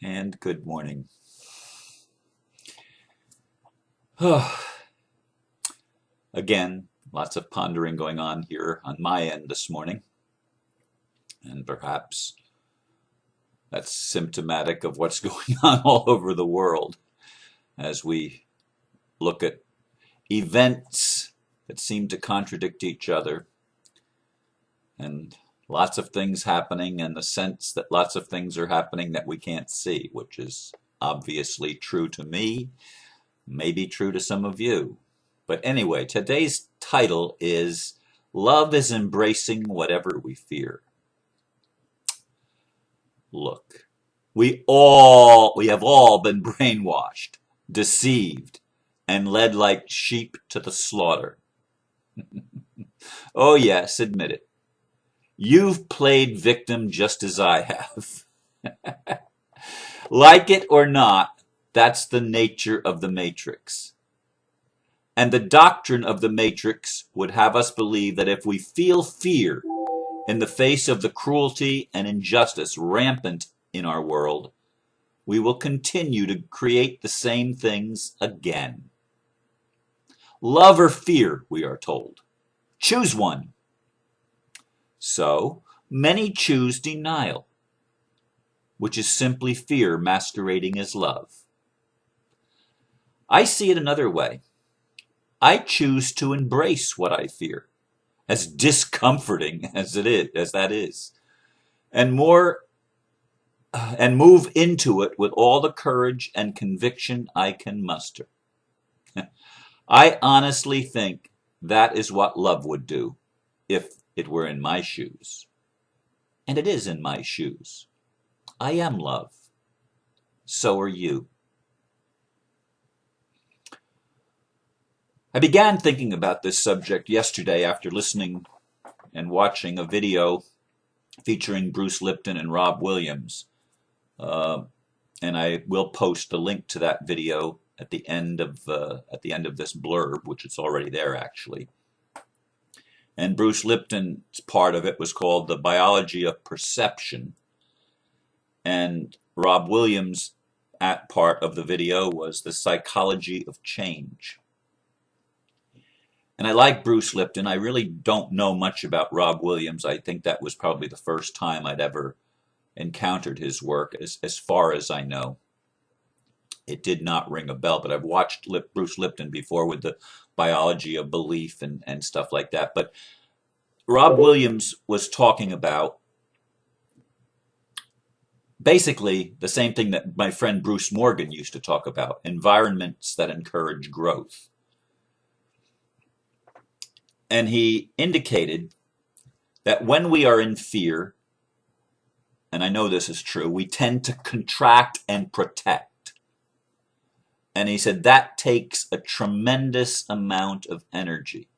And good morning. Again, lots of pondering going on here on my end this morning, and perhaps that's symptomatic of what's going on all over the world as we look at events that seem to contradict each other, and lots of things happening, and the sense that lots of things are happening that we can't see, which is obviously true to me, maybe true to some of you. But anyway, today's title is Love is Embracing Whatever We Fear. Look, we have all been brainwashed, deceived, and led like sheep to the slaughter. Oh yes, admit it. You've played victim just as I have. Like it or not, that's the nature of the Matrix. And the doctrine of the Matrix would have us believe that if we feel fear in the face of the cruelty and injustice rampant in our world, we will continue to create the same things again. Love or fear, we are told. Choose one. So, many choose denial, which is simply fear masquerading as love. I see it another way. I choose to embrace what I fear, as discomforting as that is, and move into it with all the courage and conviction I can muster. I honestly think that is what love would do if it were in my shoes. And it is in my shoes. I am love. So are you. I began thinking about this subject yesterday after listening and watching a video featuring Bruce Lipton and Rob Williams. And I will post the link to that video at the end of this blurb, which it's already there actually. And Bruce Lipton's part of it was called The Biology of Perception, and Rob Williams' part of the video was The Psychology of Change. And I like Bruce Lipton. I really don't know much about Rob Williams. I think that was probably the first time I'd ever encountered his work, as far as I know. It did not ring a bell, but I've watched Bruce Lipton before with the biology of belief and stuff like that. But Rob Williams was talking about basically the same thing that my friend Bruce Morgan used to talk about, environments that encourage growth. And he indicated that when we are in fear, and I know this is true, we tend to contract and protect. And he said that takes a tremendous amount of energy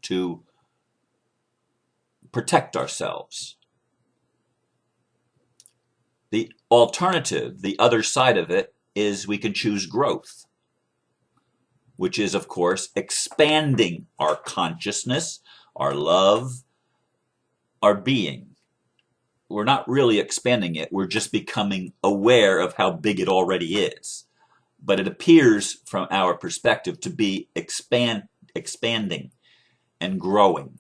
to protect ourselves. The alternative, the other side of it, is we can choose growth, which is, of course, expanding our consciousness, our love, our being. We're not really expanding it, we're just becoming aware of how big it already is. But it appears from our perspective to be expanding and growing.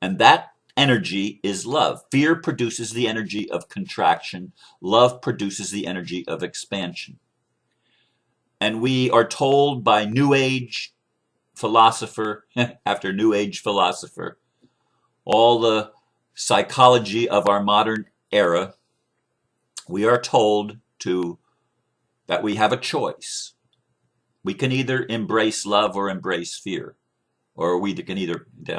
And that energy is love. Fear produces the energy of contraction. Love produces the energy of expansion. And we are told by New Age philosopher after New Age philosopher, all the psychology of our modern era, we are told that we have a choice. We can either embrace love or embrace fear. Or we can either, they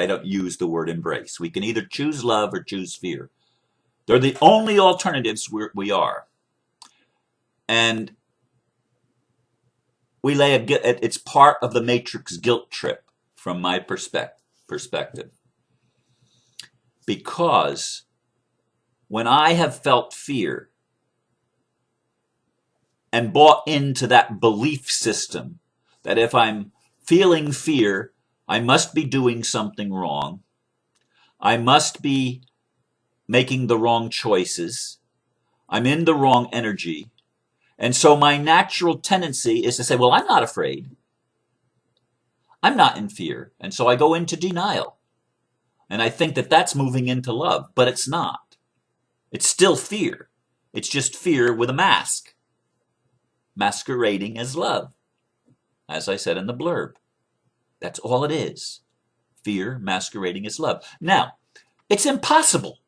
don't use the word embrace. We can either choose love or choose fear. They're the only alternatives we are. And it's part of the Matrix guilt trip from my perspective. Because when I have felt fear and bought into that belief system that if I'm feeling fear, I must be doing something wrong, I must be making the wrong choices. I'm in the wrong energy. And so my natural tendency is to say, well, I'm not afraid. I'm not in fear. And so I go into denial. And I think that that's moving into love, but it's not. It's still fear. It's just fear with a mask, masquerading as love, as I said in the blurb. That's all it is. Fear masquerading as love. Now, it's impossible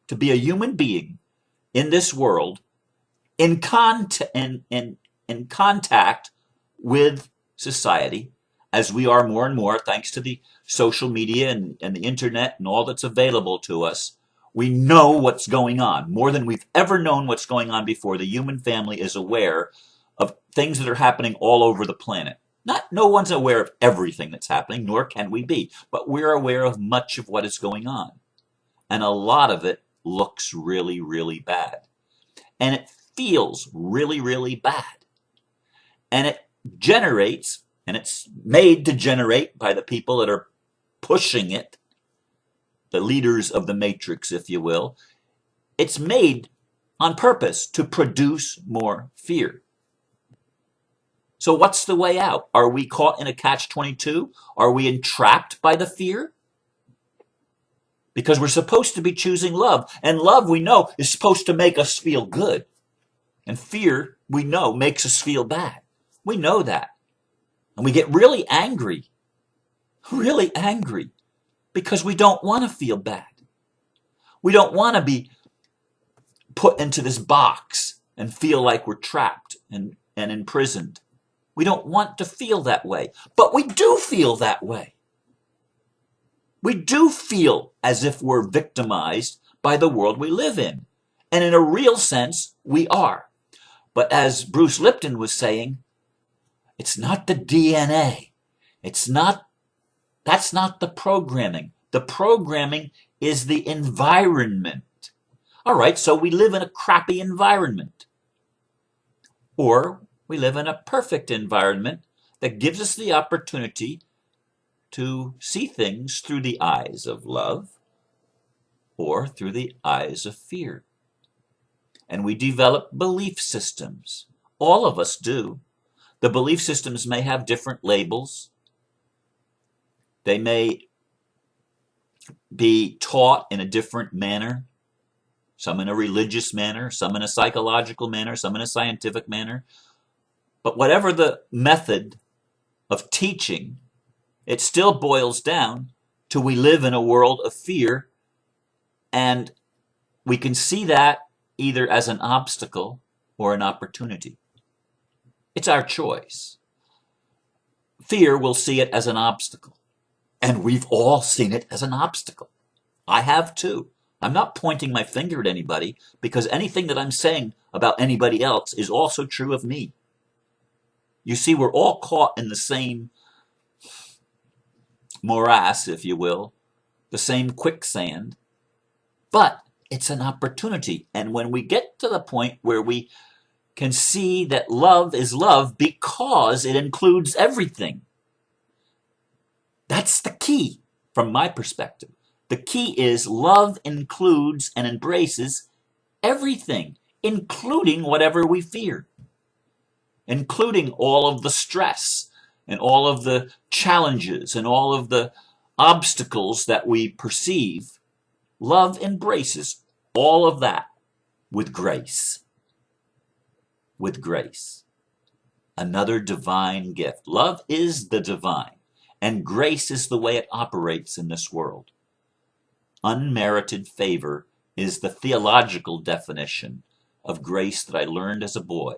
to be a human being in this world in contact with society, as we are more and more, thanks to the social media and the internet and all that's available to us. We know what's going on. More than we've ever known what's going on before, the human family is aware of things that are happening all over the planet. No one's aware of everything that's happening, nor can we be, but we're aware of much of what is going on. And a lot of it looks really, really bad. And it feels really, really bad. And it generates, and it's made to generate by the people that are pushing it, the leaders of the matrix, if you will. It's made on purpose to produce more fear. So what's the way out? Are we caught in a catch-22? Are we entrapped by the fear? Because we're supposed to be choosing love. And love, we know, is supposed to make us feel good. And fear, we know, makes us feel bad. We know that. And we get really angry, because we don't want to feel bad. We don't want to be put into this box and feel like we're trapped and imprisoned. We don't want to feel that way, but we do feel that way. We do feel as if we're victimized by the world we live in. And in a real sense, we are. But as Bruce Lipton was saying, it's not the DNA. That's not the programming. The programming is the environment. All right, so we live in a crappy environment. Or we live in a perfect environment that gives us the opportunity to see things through the eyes of love or through the eyes of fear. And we develop belief systems. All of us do. The belief systems may have different labels. They may be taught in a different manner, some in a religious manner, some in a psychological manner, some in a scientific manner. But whatever the method of teaching, it still boils down to we live in a world of fear, and we can see that either as an obstacle or an opportunity. It's our choice. Fear will see it as an obstacle, and we've all seen it as an obstacle. I have too. I'm not pointing my finger at anybody, because anything that I'm saying about anybody else is also true of me. You see, we're all caught in the same morass, if you will, the same quicksand, but it's an opportunity. And when we get to the point where we can see that love is love because it includes everything, that's the key from my perspective. The key is love includes and embraces everything, including whatever we fear, including all of the stress and all of the challenges and all of the obstacles that we perceive. Love embraces all of that with grace. With grace. Another divine gift. Love is the divine, and grace is the way it operates in this world. Unmerited favor is the theological definition of grace that I learned as a boy,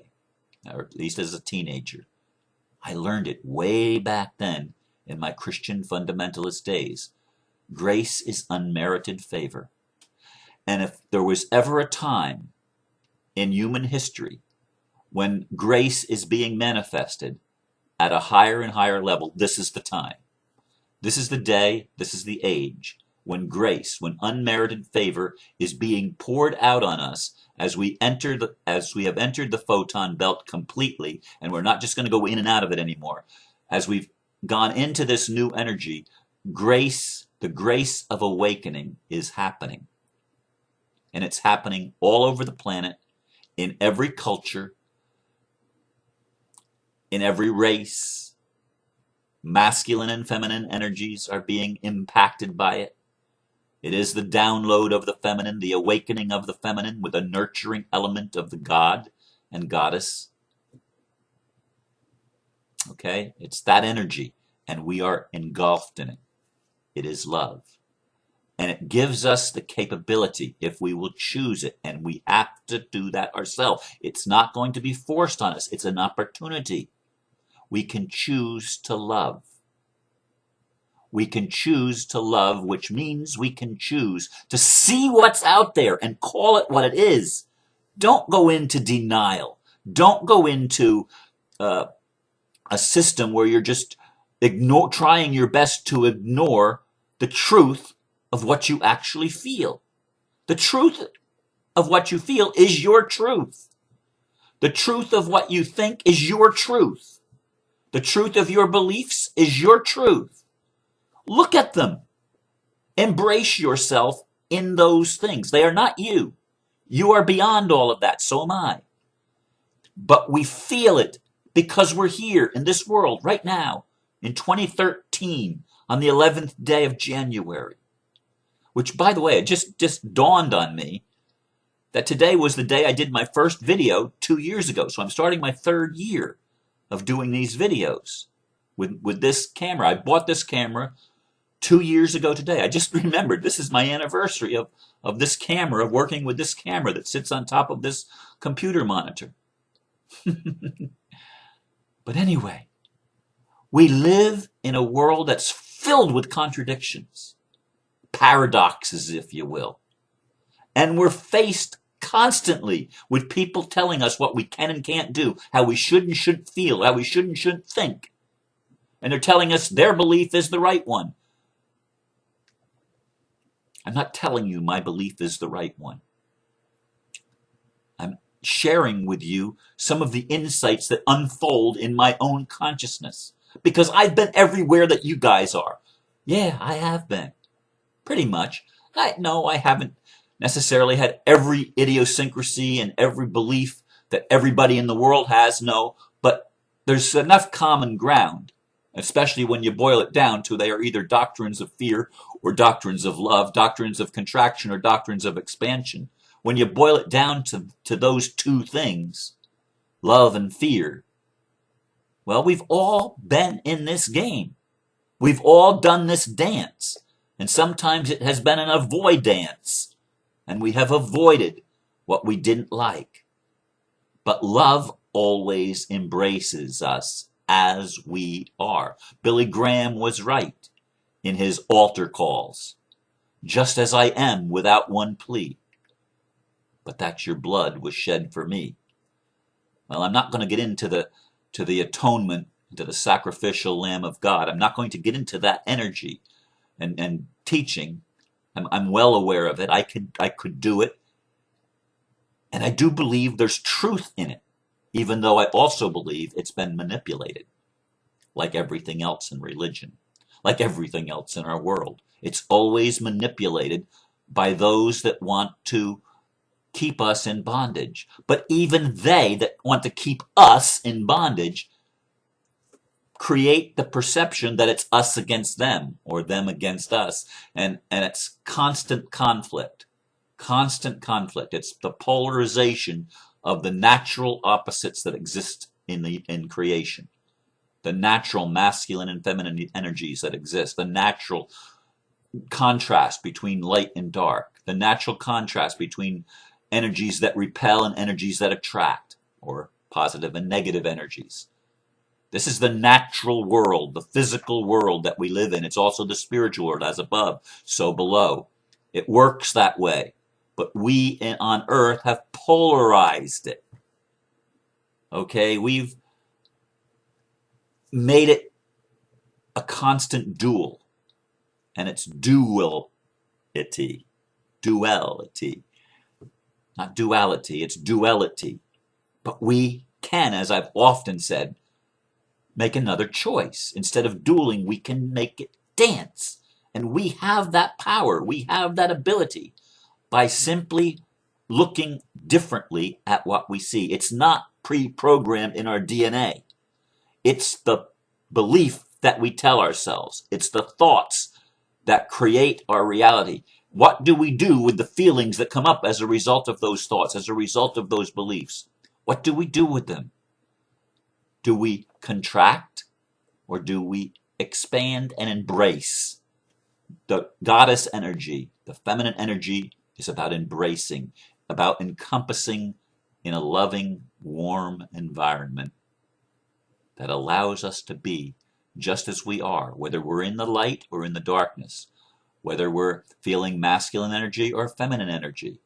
or at least as a teenager. I learned it way back then in my Christian fundamentalist days. Grace is unmerited favor. And if there was ever a time in human history when grace is being manifested at a higher and higher level, this is the time. This is the day, this is the age when grace, when unmerited favor is being poured out on us as we have entered the photon belt completely, and we're not just going to go in and out of it anymore. As we've gone into this new energy, grace, the grace of awakening is happening. And it's happening all over the planet, in every culture, in every race. Masculine and feminine energies are being impacted by it. It is the download of the feminine, the awakening of the feminine with a nurturing element of the god and goddess. Okay? It's that energy, and we are engulfed in it. It is love. And it gives us the capability, if we will choose it, and we have to do that ourselves. It's not going to be forced on us. It's an opportunity. We can choose to love. We can choose to love, which means we can choose to see what's out there and call it what it is. Don't go into denial. Don't go into a system where you're just trying your best to ignore the truth of what you actually feel. The truth of what you feel is your truth. The truth of what you think is your truth. The truth of your beliefs is your truth. Look at them. Embrace yourself in those things. They are not you. You are beyond all of that. So am I. But we feel it because we're here in this world right now in 2013 on the 11th day of January. Which, by the way, it just dawned on me that today was the day I did my first video 2 years ago. So I'm starting my 3rd year of doing these videos with this camera. I bought this camera 2 years ago today. I just remembered this is my anniversary of this camera, of working with this camera that sits on top of this computer monitor. But anyway, we live in a world that's filled with contradictions, paradoxes, if you will. And we're faced constantly with people telling us what we can and can't do, how we should and shouldn't feel, how we should and shouldn't think. And they're telling us their belief is the right one. I'm not telling you my belief is the right one. I'm sharing with you some of the insights that unfold in my own consciousness. Because I've been everywhere that you guys are. Yeah, I have been. Pretty much. No, I haven't necessarily had every idiosyncrasy and every belief that everybody in the world has, no. But there's enough common ground, especially when you boil it down to they are either doctrines of fear or doctrines of love, doctrines of contraction or doctrines of expansion. When you boil it down to those two things, love and fear, well, we've all been in this game. We've all done this dance. And sometimes it has been an avoid dance. And we have avoided what we didn't like. But love always embraces us as we are. Billy Graham was right in his altar calls. Just as I am without one plea. But that your blood was shed for me. Well, I'm not going to get into the atonement, to the sacrificial Lamb of God. I'm not going to get into that energy and teaching. I'm well aware of it. I could do it. And I do believe there's truth in it, even though I also believe it's been manipulated, like everything else in religion, like everything else in our world. It's always manipulated by those that want to keep us in bondage. But even they that want to keep us in bondage create the perception that it's us against them or them against us. And it's constant conflict. Constant conflict. It's the polarization of the natural opposites that exist in creation. The natural masculine and feminine energies that exist. The natural contrast between light and dark. The natural contrast between energies that repel and energies that attract, or positive and negative energies. This is the natural world, the physical world that we live in. It's also the spiritual world, as above, so below. It works that way. But we on earth have polarized it. Okay, we've made it a constant dual. And it's duality. Duality. Not duality, it's duality. But we can, as I've often said, make another choice. Instead of dueling, we can make it dance. And we have that power. We have that ability. by simply looking differently at what we see. It's not pre-programmed in our DNA. It's the belief that we tell ourselves. It's the thoughts that create our reality. What do we do with the feelings that come up as a result of those thoughts, as a result of those beliefs? What do we do with them? Do we contract or do we expand and embrace? The goddess energy, the feminine energy, is about embracing, about encompassing in a loving, warm environment that allows us to be just as we are, whether we're in the light or in the darkness, whether we're feeling masculine energy or feminine energy,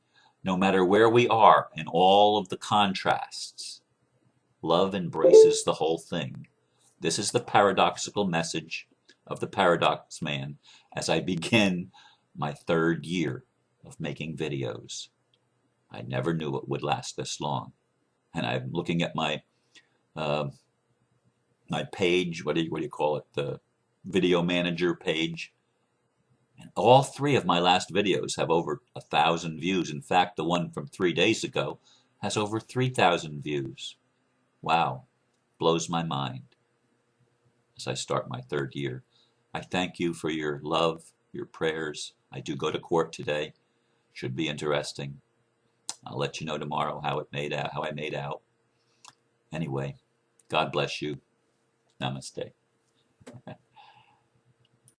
no matter where we are in all of the contrasts. Love embraces the whole thing. This is the paradoxical message of the Paradox Man as I begin my 3rd year of making videos. I never knew it would last this long. And I'm looking at my my page, what do you call it, the video manager page. And all 3 of my last videos have over 1,000 views. In fact, the one from 3 days ago has over 3,000 views. Wow, blows my mind as I start my 3rd year. I thank you for your love, your prayers. I do go to court today. Should be interesting. I'll let you know tomorrow how I made out. Anyway, God bless you. Namaste.